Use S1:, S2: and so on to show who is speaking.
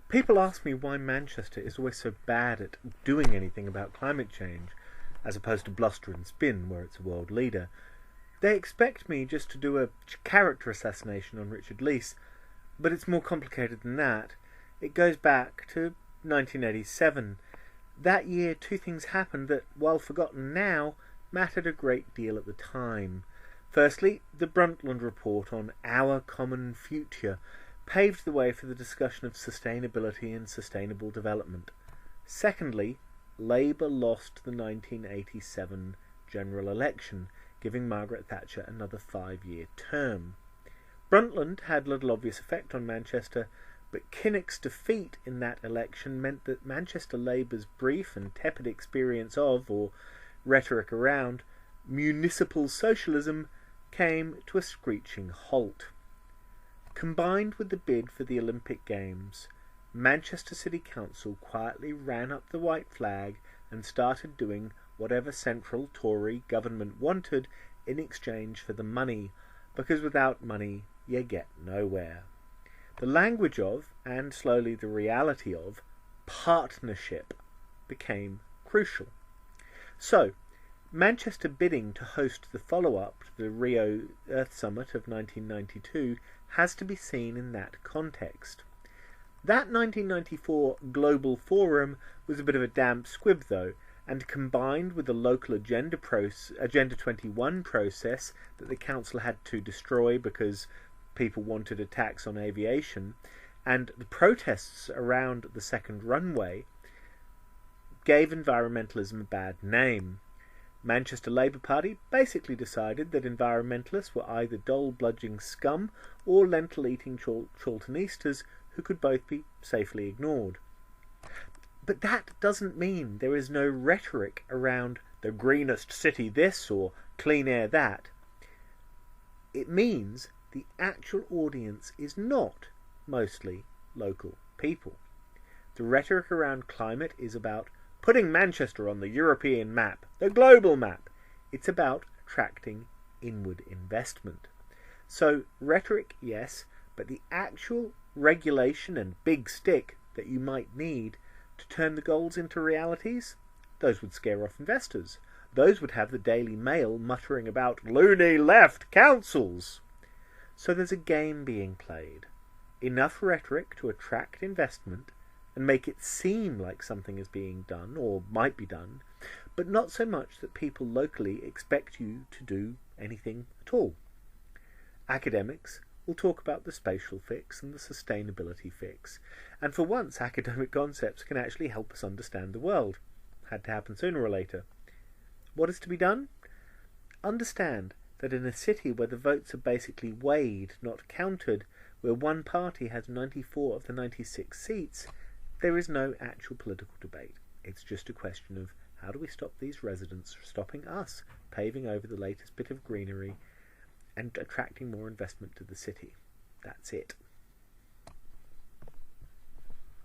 S1: People ask me why Manchester is always so bad at doing anything about climate change, as opposed to bluster and spin, where it's a world leader. They expect me just to do a character assassination on Richard Leese, but it's more complicated than that. It goes back to 1987. That year, two things happened that, while forgotten now, mattered a great deal at the time. Firstly, the Brundtland report on our common future paved the way for the discussion of sustainability and sustainable development. Secondly, Labour lost the 1987 general election, giving Margaret Thatcher another 5-year term. Brundtland had little obvious effect on Manchester, but Kinnock's defeat in that election meant that Manchester Labour's brief and tepid experience of, or rhetoric around, municipal socialism came to a screeching halt. Combined with the bid for the Olympic Games, Manchester City Council quietly ran up the white flag and started doing whatever central Tory government wanted in exchange for the money, because without money you get nowhere. The language of, and slowly the reality of, partnership became crucial. So, Manchester bidding to host the follow-up to the Rio Earth Summit of 1992 has to be seen in that context. That 1994 Global Forum was a bit of a damp squib though, and combined with the local Agenda 21 process that the council had to destroy because people wanted a tax on aviation, and the protests around the second runway, gave environmentalism a bad name. Manchester Labour Party basically decided that environmentalists were either dole-bludging scum or lentil-eating Charltonistas who could both be safely ignored. But that doesn't mean there is no rhetoric around the greenest city this or clean air that. It means the actual audience is not mostly local people. The rhetoric around climate is about putting Manchester on the European map, the global map. It's about attracting inward investment. So rhetoric, yes, but the actual regulation and big stick that you might need to turn the goals into realities, those would scare off investors. Those would have the Daily Mail muttering about loony left councils. So there's a game being played. Enough rhetoric to attract investment and make it seem like something is being done or might be done, but not so much that people locally expect you to do anything at all. Academics will talk about the spatial fix and the sustainability fix, and for once academic concepts can actually help us understand the world. Had to happen sooner or later. What is to be done? Understand that in a city where the votes are basically weighed, not counted, where one party has 94 of the 96 seats, there is no actual political debate. It's just a question of how do we stop these residents from stopping us paving over the latest bit of greenery and attracting more investment to the city. That's it.